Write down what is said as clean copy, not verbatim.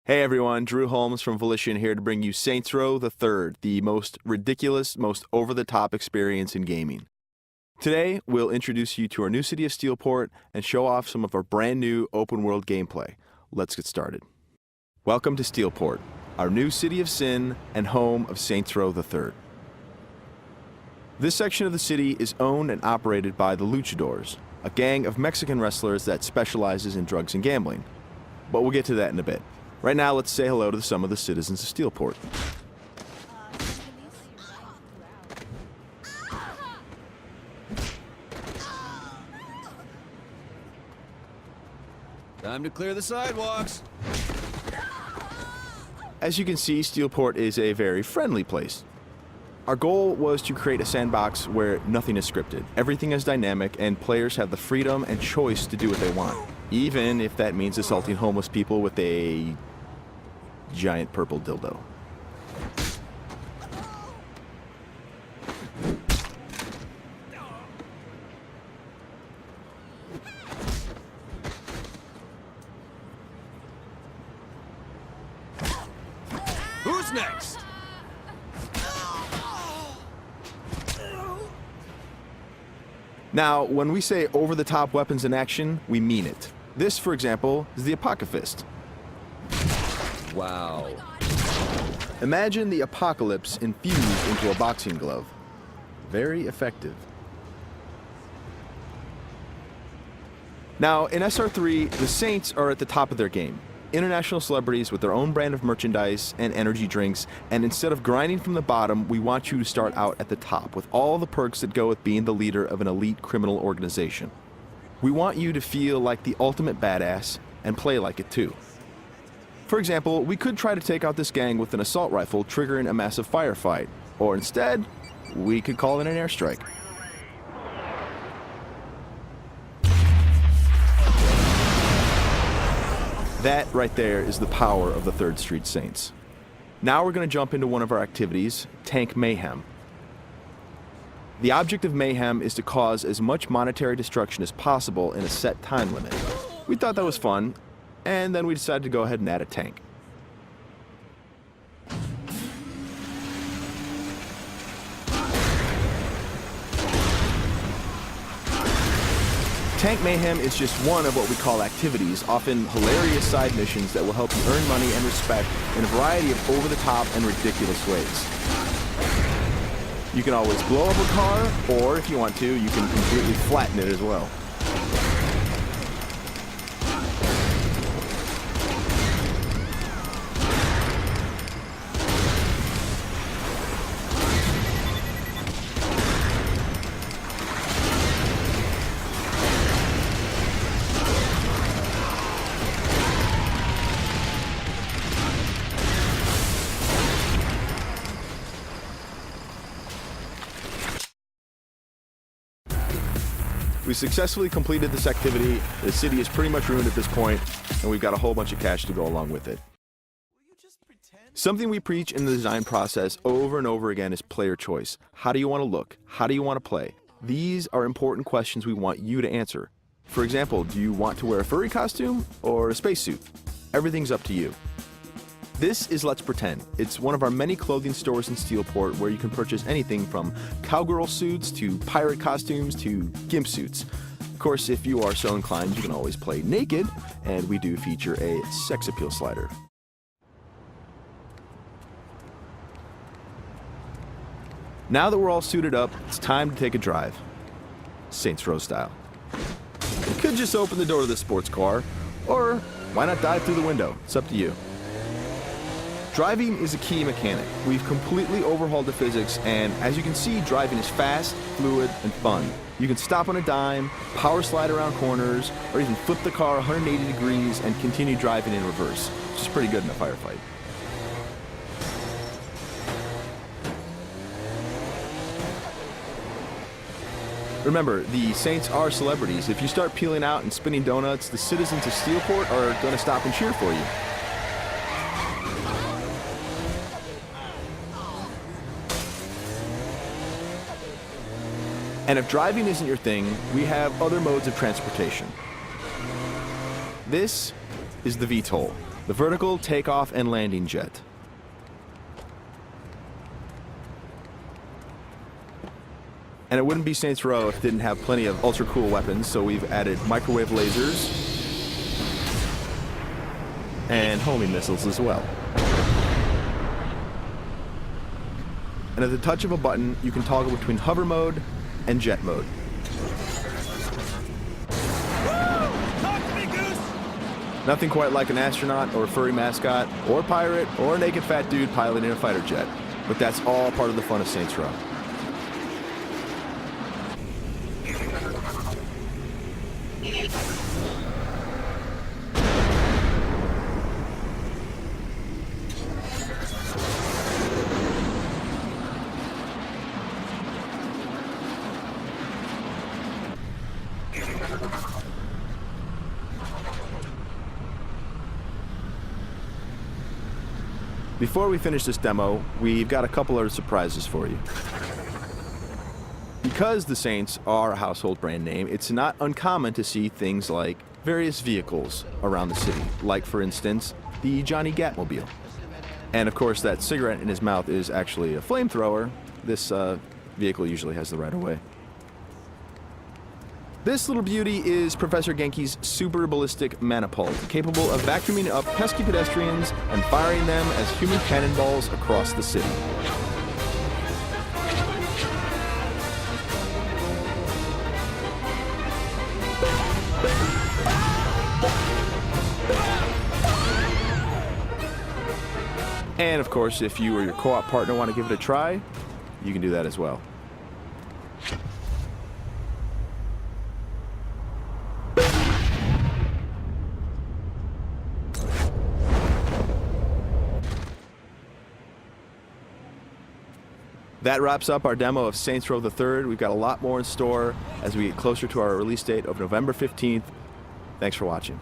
Hey everyone, Drew Holmes from Volition here to bring you Saints Row the Third, the most ridiculous, most over-the-top experience in gaming. Today, we'll introduce you to our new city of Steelport and show off some of our brand new open-world gameplay. Let's get started. Welcome to Steelport, our new city of sin and home of Saints Row the Third. This section of the city is owned and operated by the Luchadors, a gang of Mexican wrestlers that specializes in drugs and gambling. But we'll get to that in a bit. Right now, let's say hello to some of the citizens of Steelport. Time to clear the sidewalks. As you can see, Steelport is a very friendly place. Our goal was to create a sandbox where nothing is scripted. Everything is dynamic, and players have the freedom and choice to do what they want, even if that means assaulting homeless people with a giant purple dildo. Who's next? Now, when we say over-the-top weapons in action, we mean it. This, for example, is the Apocalypse. Wow. Imagine the apocalypse infused into a boxing glove. Very effective. Now, in SR3, the Saints are at the top of their game. International celebrities with their own brand of merchandise and energy drinks, and instead of grinding from the bottom, we want you to start out at the top with all the perks that go with being the leader of an elite criminal organization. We want you to feel like the ultimate badass and play like it too. For example, we could try to take out this gang with an assault rifle, triggering a massive firefight. Or instead, we could call it an airstrike. That right there is the power of the 3rd Street Saints. Now we're going to jump into one of our activities, Tank Mayhem. The object of Mayhem is to cause as much monetary destruction as possible in a set time limit. We thought that was fun, and then we decided to go ahead and add a tank. Tank Mayhem is just one of what we call activities, often hilarious side missions that will help you earn money and respect in a variety of over-the-top and ridiculous ways. You can always blow up a car, or if you want to, you can completely flatten it as well. We successfully completed this activity. The city is pretty much ruined at this point, and we've got a whole bunch of cash to go along with it. Something we preach in the design process over and over again is player choice. How do you want to look? How do you want to play? These are important questions we want you to answer. For example, do you want to wear a furry costume or a spacesuit? Everything's up to you. This is Let's Pretend. It's one of our many clothing stores in Steelport where you can purchase anything from cowgirl suits to pirate costumes to gimp suits. Of course, if you are so inclined, you can always play naked, and we do feature a sex appeal slider. Now that we're all suited up, it's time to take a drive. Saints Row style. You could just open the door to the sports car, or why not dive through the window? It's up to you. Driving is a key mechanic. We've completely overhauled the physics, and as you can see, driving is fast, fluid, and fun. You can stop on a dime, power slide around corners, or even flip the car 180 degrees and continue driving in reverse, which is pretty good in a firefight. Remember, the Saints are celebrities. If you start peeling out and spinning donuts, the citizens of Steelport are going to stop and cheer for you. And if driving isn't your thing, we have other modes of transportation. This is the VTOL. the vertical takeoff and landing jet. And it wouldn't be Saints Row if it didn't have plenty of ultra cool weapons, so we've added microwave lasers and homing missiles as well. And at the touch of a button, you can toggle between hover mode and jet mode. Talk to me, Goose! Nothing quite like an astronaut or a furry mascot or pirate or a naked fat dude piloting a fighter jet. But that's all part of the fun of Saints Row. Before we finish this demo, we've got a couple of surprises for you. Because the Saints are a household brand name, it's not uncommon to see things like various vehicles around the city, like, for instance, the Johnny Gatmobile. And of course, that cigarette in his mouth is actually a flamethrower. This vehicle usually has the right-of-way. This little beauty is Professor Genki's super ballistic manipult, capable of vacuuming up pesky pedestrians and firing them as human cannonballs across the city. And of course, if you or your co-op partner want to give it a try, you can do that as well. That wraps up our demo of Saints Row the Third. We've got a lot more in store as we get closer to our release date of November 15th. Thanks for watching.